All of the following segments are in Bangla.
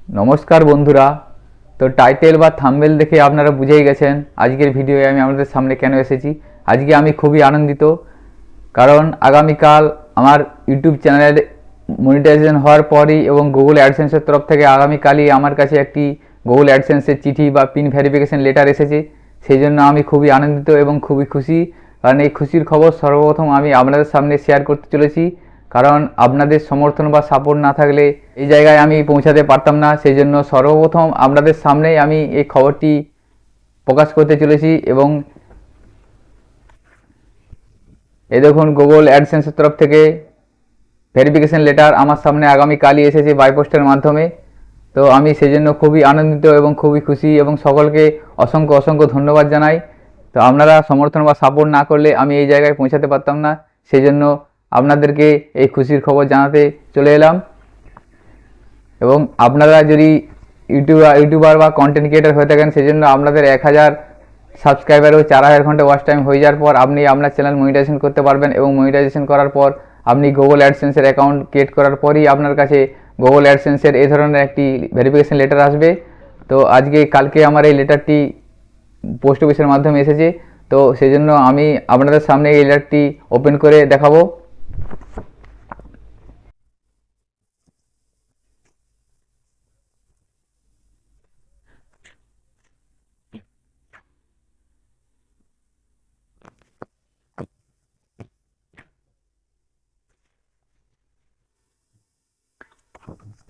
নমস্কার বন্ধুরা। তো টাইটেল বা থাম্বনেল দেখে আপনারা বুঝেই গেছেন আজকের ভিডিওয়ে আমি আপনাদের সামনে কেন এসেছি। আজকে আমি খুবই আনন্দিত, কারণ আগামীকাল আমার ইউটিউব চ্যানেলের মনিটাইজেশন হওয়ার পরই এবং গুগল অ্যাডসেন্সের তরফ থেকে আগামীকালই আমার কাছে একটি গুগল অ্যাডসেন্সের চিঠি বা পিন ভেরিফিকেশন লেটার এসেছে। সেই জন্য আমি খুবই আনন্দিত এবং খুবই খুশি, কারণ এই খুশির খবর সর্বপ্রথম আমি আপনাদের সামনে শেয়ার করতে চলেছি। কারণ আপনাদের সমর্থন বা সাপোর্ট না থাকলে এই জায়গায় আমি পৌঁছাতে পারতাম না। সেই জন্য সর্বপ্রথম আপনাদের সামনেই আমি এই খবরটি প্রকাশ করতে চলেছি। এবং এই দেখুন, গুগল অ্যাডসেন্সের তরফ থেকে ভেরিফিকেশন লেটার আমার সামনে আগামীকালই এসেছে বাই পোস্টের মাধ্যমে। তো আমি সেই জন্য খুবই আনন্দিত এবং খুবই খুশি এবং সকলকে অসংখ্য অসংখ্য ধন্যবাদ জানাই। তো আপনারা সমর্থন বা সাপোর্ট না করলে আমি এই জায়গায় পৌঁছাতে পারতাম না। সেই জন্য আপনাদেরকে এই খুশির খবর জানাতে চলে এলাম। এবং আপনারা যদি ইউটিউবার বা কন্টেন্ট ক্রিয়েটার হয়ে থাকেন, সেই জন্য আপনাদের 1000 সাবস্ক্রাইবার ও 4000 ঘন্টা ওয়াচ টাইম হয়ে যাওয়ার পর আপনি আপনার চ্যানেল মনিটাইজেশন করতে পারবেন। এবং মনিটাইজেশন করার পর আপনি গুগল অ্যাডসেন্সের অ্যাকাউন্ট ক্রিয়েট করার পরই আপনার কাছে গুগল অ্যাডসেন্সের এই ধরনের একটি ভেরিফিকেশন লেটার আসবে। তো কালকে আমার এই লেটারটি পোস্ট অফিসের মাধ্যমে এসেছে। তো সেই জন্য আমি আপনাদের সামনে এই লেটারটি ওপেন করে দেখাবো।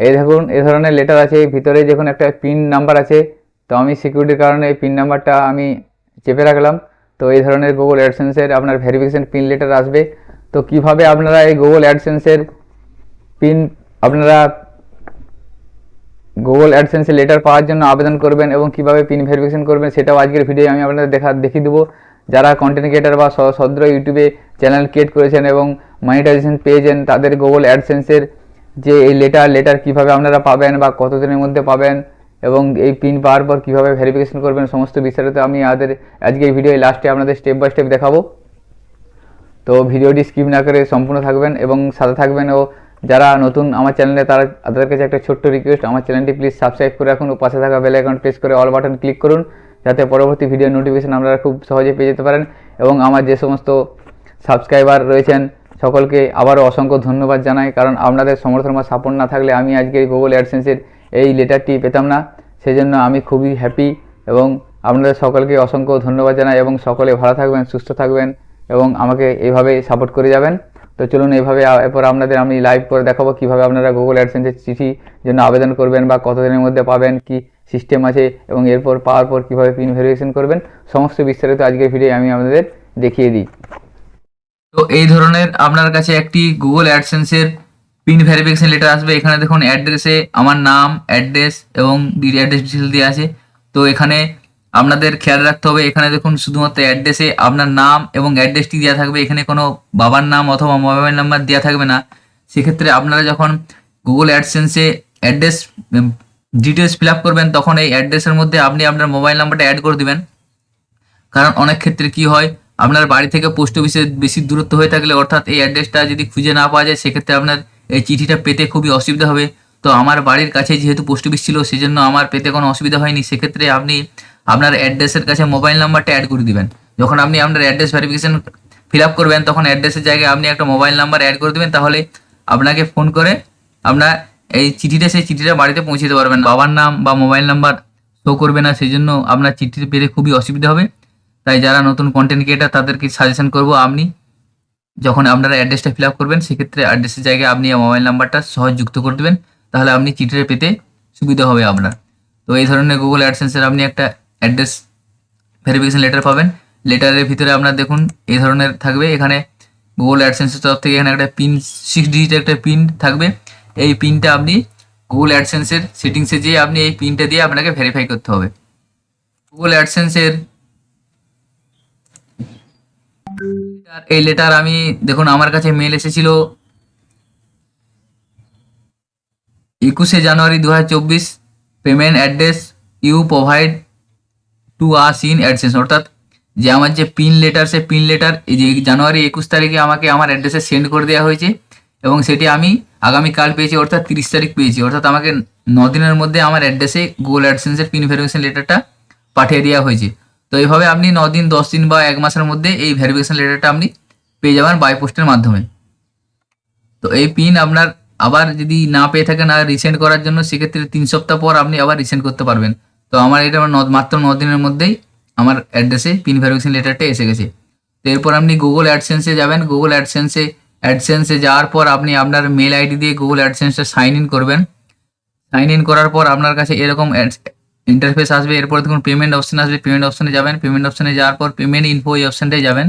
এই দেখুন, এই ধরনের লেটার আছে। ভিতরে দেখুন একটা পিন নাম্বার আছে। তো আমি সিকিউরিটির কারণে এই পিন নাম্বারটা আমি চেপে রাখলাম। তো এই ধরনের গুগল অ্যাডসেন্সের আপনার ভেরিফিকেশন পিন লেটার আসবে। তো কিভাবে আপনারা এই গুগল অ্যাডসেন্সের পিন আপনারা গুগল অ্যাডসেন্সের লেটার পাওয়ার জন্য আবেদন করবেন এবং কিভাবে পিন ভেরিফিকেশন করবেন, সেটাও আজকের ভিডিও আমি আপনাদের দেখিয়ে দেবো। যারা কন্টেন্ট ক্রিয়েটার বা সদ্য ইউটিউবে চ্যানেল ক্রিয়েট করেছেন এবং মনিটাইজেশন পেয়েছেন, তাদের গুগল অ্যাডসেন্সের যে এই লেটার কীভাবে আপনারা পাবেন বা কতদিনের মধ্যে পাবেন এবং এই পিন পাওয়ার পর কীভাবে ভেরিফিকেশন করবেন, সমস্ত বিস্তারিত আমি আজকের ভিডিও লাস্টে আপনাদের স্টেপ বাই স্টেপ দেখাবো। তো ভিডিওটি স্কিপ না করে সম্পূর্ণ থাকবেন এবং সাথে থাকবেন। ও যারা নতুন আমার চ্যানেলে তাদের কাছে একটা ছোট্ট রিকোয়েস্ট, আমার চ্যানেলটি প্লিজ সাবস্ক্রাইব করে রাখুন ও পাশে থাকা বেল আইকন প্রেস করে অল বাটন ক্লিক করুন, যাতে পরবর্তী ভিডিও নোটিফিকেশন আপনারা খুব সহজে পেয়ে যেতে পারেন। এবং আমার যে সমস্ত সাবস্ক্রাইবার রয়েছেন সকলকে আবারও অসংখ্য ধন্যবাদ জানাই, কারণ আপনাদের সমর্থন বা সাপোর্ট না থাকলে আমি আজকে গুগল অ্যাডসেন্সের এই লেটারটি পেতাম না। সেই জন্য আমি খুবই হ্যাপি এবং আপনাদের সকলকে অসংখ্য ধন্যবাদ জানাই। এবং সকলে ভালো থাকবেন, সুস্থ থাকবেন এবং আমাকে এইভাবে সাপোর্ট করে যাবেন। তো চলুন এইভাবে এরপর আপনাদের আমি লাইভ করে দেখাবো কীভাবে আপনারা গুগল অ্যাডসেন্সের চিঠি জন্য আবেদন করবেন বা কতদিনের মধ্যে পাবেন, কি সিস্টেম আছে এবং এরপর পাওয়ার পর কীভাবে পিন ভেরিফিকেশন করবেন, সমস্ত বিস্তারিত আজকের ভিডিও আমি আপনাদের দেখিয়ে দিই। তো এই ধরনের আপনার কাছে একটি গুগল অ্যাডসেন্সের পিন ভেরিফিকেশন লেটার আসবে। এখানে দেখুন অ্যাড্রেসে আমার নাম, অ্যাড্রেস এবং অ্যাড্রেস ডিটেল দেওয়া আছে। তো এখানে আপনাদের খেয়াল রাখতে হবে, এখানে দেখুন শুধুমাত্র অ্যাড্রেসে আপনার নাম এবং অ্যাড্রেসটি দেওয়া থাকবে, এখানে কোনো বাবার নাম অথবা মোবাইল নাম্বার দেওয়া থাকবে না। সেক্ষেত্রে আপনারা যখন গুগল অ্যাডসেন্সে অ্যাড্রেস ডিটেলস ফিল আপ করবেন, তখন এই অ্যাড্রেসের মধ্যে আপনি আপনার মোবাইল নাম্বারটা অ্যাড করে দেবেন। কারণ অনেক ক্ষেত্রে কি হয়, আপনার বাড়ি থেকে পোস্ট অফিসে বেশি দূরত্ব হয়ে থাকলে, অর্থাৎ এই অ্যাড্রেসটা যদি খুঁজে না পাওয়া যায়, সেক্ষেত্রে আপনার এই চিঠিটা পেতে খুবই অসুবিধা হবে। তো আমার বাড়ির কাছে যেহেতু পোস্ট অফিস ছিল, সেই জন্য আমার পেতে কোনো অসুবিধা হয়নি। সেক্ষেত্রে আপনি আপনার অ্যাড্রেসের কাছে মোবাইল নাম্বারটা অ্যাড করে দিবেন। যখন আপনি আপনার অ্যাড্রেস ভেরিফিকেশন ফিল আপ করবেন, তখন অ্যাড্রেসের জায়গায় আপনি একটা মোবাইল নাম্বার অ্যাড করে দেবেন। তাহলে আপনাকে ফোন করে আপনার সেই চিঠিটা বাড়িতে পৌঁছে দিতে পারবেন। বাবার নাম বা মোবাইল নাম্বার শো করবে না, সেই জন্য আপনার চিঠি পেতে খুবই অসুবিধা হবে। তাই যারা নতুন কন্টেন্ট ক্রিয়েটার তাদেরকে সাজেশন করবো, আপনি যখন আপনারা অ্যাড্রেসটা ফিল আপ করবেন, সেক্ষেত্রে অ্যাড্রেসের জায়গায় আপনি মোবাইল নাম্বারটা সহজ যুক্ত করে দেবেন। তাহলে আপনি চিঠিটা পেতে সুবিধা হবে আপনার। তো এই ধরনের গুগল অ্যাডসেন্সের আপনি একটা অ্যাড্রেস ভেরিফিকেশন লেটার পাবেন। লেটারের ভিতরে আপনার দেখুন এই ধরনের থাকবে। এখানে গুগল অ্যাডসেন্সের তরফ থেকে এখানে একটা পিন, 6 ডিজিটের একটা পিন থাকবে। এই পিনটা আপনি গুগল অ্যাডসেন্সের সেটিংসে যেয়ে আপনি এই পিনটা দিয়ে আপনাকে ভেরিফাই করতে হবে। গুগল অ্যাডসেন্সের এই লেটার আমি দেখুন আমার কাছে মেল এসেছিল 21 January 2024। Payment address you provide to us in AdSense, অর্থাৎ যে আমার যে পিন লেটার, সে পিন লেটার এই যে জানুয়ারি 21 তারিখে আমাকে আমার অ্যাড্রেসে সেন্ড করে দেওয়া হয়েছে এবং সেটি আমি আগামীকাল পেয়েছি, অর্থাৎ 30 তারিখ পেয়েছি। অর্থাৎ আমাকে দিনের মধ্যে আমার অ্যাড্রেসে গুগল অ্যাডসেন্সের পিন ভেরিফিকেশন লেটারটা পাঠিয়ে দেওয়া হয়েছে। তো এইভাবে আপনি 9 দিন, 10 দিন বা 1 মাসের মধ্যে এই ভেরিফিকেশন লেটারটা আপনি পেয়ে যাবেন বাই পোস্টের মাধ্যমে। তো এই পিন আপনার আবার যদি না পেয়ে থাকেন আর রিসেন্ড করার জন্য, সেক্ষেত্রে 3 সপ্তাহ পর আপনি আবার রিসেন্ড করতে পারবেন। তো আমার এটা মাত্র 9 দিনের মধ্যেই আমার অ্যাড্রেসে পিন ভেরিফিকেশন লেটারটা এসে গেছে। তো এরপর আপনি গুগল অ্যাডসেন্সে যাবেন। গুগল অ্যাডসেন্সে যাওয়ার পর আপনি আপনার মেল আইডি দিয়ে গুগল অ্যাডসেন্সে সাইন ইন করবেন। সাইন ইন করার পর আপনার কাছে এরকম ইন্টারফেস আসবে। এরপর দেখুন পেমেন্ট অপশন আসবে, পেমেন্ট অপশনে যাবেন। পেমেন্ট অপশনে যাওয়ার পর পেমেন্ট ইনফো এই অপশনটায় যাবেন।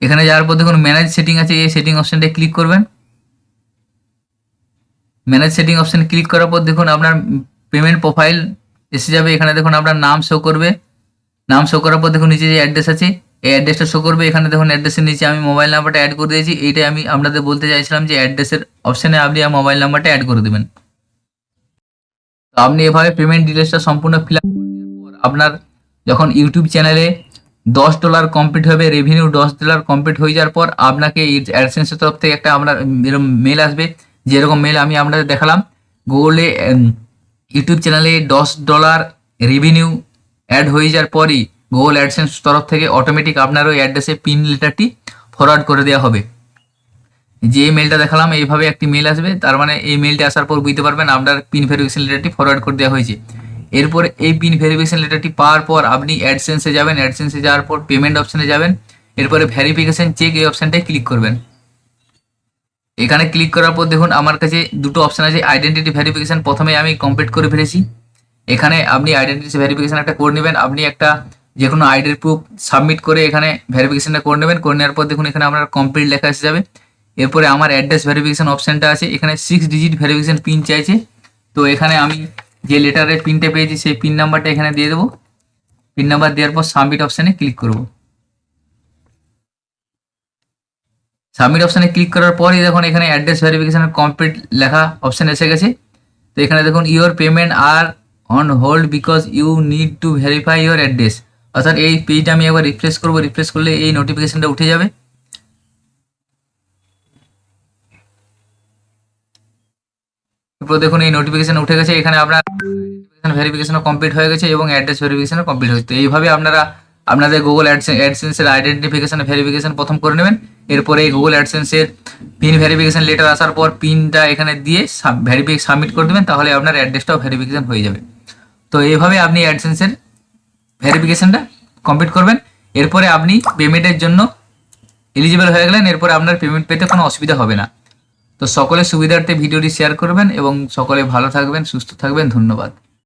এখানে যাওয়ার পর দেখুন ম্যানেজ সেটিং আছে, এই সেটিং অপশনটায় ক্লিক করবেন। ম্যানেজ সেটিং অপশন ক্লিক করার পর দেখুন আপনার পেমেন্ট প্রোফাইল এসে যাবে। এখানে দেখুন আপনার নাম শো করবে। নাম শো করার পর দেখুন নিচে যে অ্যাড্রেস আছে এই অ্যাড্রেসটা শো করবে। এখানে দেখুন অ্যাড্রেসের নিচে আমি মোবাইল নাম্বারটা অ্যাড করে দিয়েছি। এইটাই আমি আপনাদের বলতে চাইছিলাম যে অ্যাড্রেসের অপশনে আপনি মোবাইল নাম্বারটা অ্যাড করে দেবেন। তো আপনি এভাবে পেমেন্ট ডিটেলসটা সম্পূর্ণ ফিল আপ করে দেওয়ার পর আপনার যখন ইউটিউব চ্যানেলে $10 কমপ্লিট হবে, রেভিনিউ $10 কমপ্লিট হয়ে যাওয়ার পর আপনাকে অ্যাডসেন্সের তরফ থেকে একটা আপনার এরকম মেল আসবে। যেরকম মেল আমি আপনাদের দেখালাম, গুগলে ইউটিউব চ্যানেলে $10 রেভিনিউ অ্যাড হয়ে যাওয়ার পরই গুগল অ্যাডসেন্স তরফ থেকে অটোমেটিক আপনার ওই অ্যাড্রেসে পিন লেটারটি ফরওয়ার্ড করে দেওয়া হবে। যে মেলটা দেখালাম এইভাবে একটি মেল আসবে, তার মানে এই মেলটি আসার পর বুঝতে পারবেন আপনার পিন ভেরিফিকেশন লেটারটি ফরওয়ার্ড করে দেওয়া হয়েছে। এরপর এই পিন ভেরিফিকেশন লেটারটি পাওয়ার পর আপনি অ্যাডসেন্সে যাবেন। অ্যাডসেন্সে যাওয়ার পর পেমেন্ট অপশনে যাবেন। এরপরে ভেরিফিকেশন চেক এই অপশনটায় ক্লিক করবেন। এখানে ক্লিক করার পর দেখুন আমার কাছে দুটো অপশন আছে, আইডেন্টিটি ভেরিফিকেশন প্রথমে আমি কমপ্লিট করে ফেলেছি। এখানে আপনি আইডেন্টিটি ভেরিফিকেশন একটা করে নেবেন। আপনি একটা যে কোনো আইডির প্রুফ সাবমিট করে এখানে ভেরিফিকেশনটা করে নেবেন। করে নেওয়ার পর দেখুন এখানে আপনার কমপ্লিট লেখা এসে যাবে। এরপরে আমার অ্যাড্রেস ভেরিফিকেশন অপশনটা আছে, এখানে 6 ডিজিট ভেরিফিকেশন পিন চাইছে। তো এখানে আমি যে লেটারের পিনটা পেয়েছি সেই পিন নাম্বারটা এখানে দিয়ে দেবো। পিন নাম্বার দেওয়ার পর সাবমিট অপশানে ক্লিক করব। সাবমিট অপশানে ক্লিক করার পরই দেখুন এখানে অ্যাড্রেস ভেরিফিকেশনের কমপ্লিট লেখা অপশান এসে গেছে। তো এখানে দেখুন your payment are on hold because you need to verify your address. অর্থাৎ এই পেজটা আমি একবার রিফ্রেশ করবো। রিফ্রেশ করলে এই নোটিফিকেশনটা উঠে যাবে। এরপর দেখুন এই নোটিফিকেশন উঠে গেছে। এখানে আপনার ভেরিফিকেশনও কমপ্লিট হয়ে গেছে এবং অ্যাড্রেস ভেরিফিকেশনও কমপ্লিট হয়েছে। তো এইভাবে আপনারা আপনাদের গুগল অ্যাডসেন্সের আইডেন্টিফিকেশন ভেরিফিকেশন প্রথম করে নেবেন। এরপরে এই গুগল অ্যাডসেন্সের পিন ভেরিফিকেশন লেটার আসার পর পিনটা এখানে দিয়ে সাবমিট করে দেবেন, তাহলে আপনার অ্যাড্রেসটাও ভেরিফিকেশন হয়ে যাবে। তো এইভাবে আপনি অ্যাডসেন্সের ভেরিফিকেশনটা কমপ্লিট করবেন। এরপরে আপনি পেমেন্টের জন্য এলিজিবল হয়ে গেলেন। এরপরে আপনার পেমেন্ট পেতে কোনো অসুবিধা হবে না। তো সকলের সুবিধার্থে ভিডিওটি শেয়ার করবেন এবং সকলে ভালো থাকবেন, সুস্থ থাকবেন। ধন্যবাদ।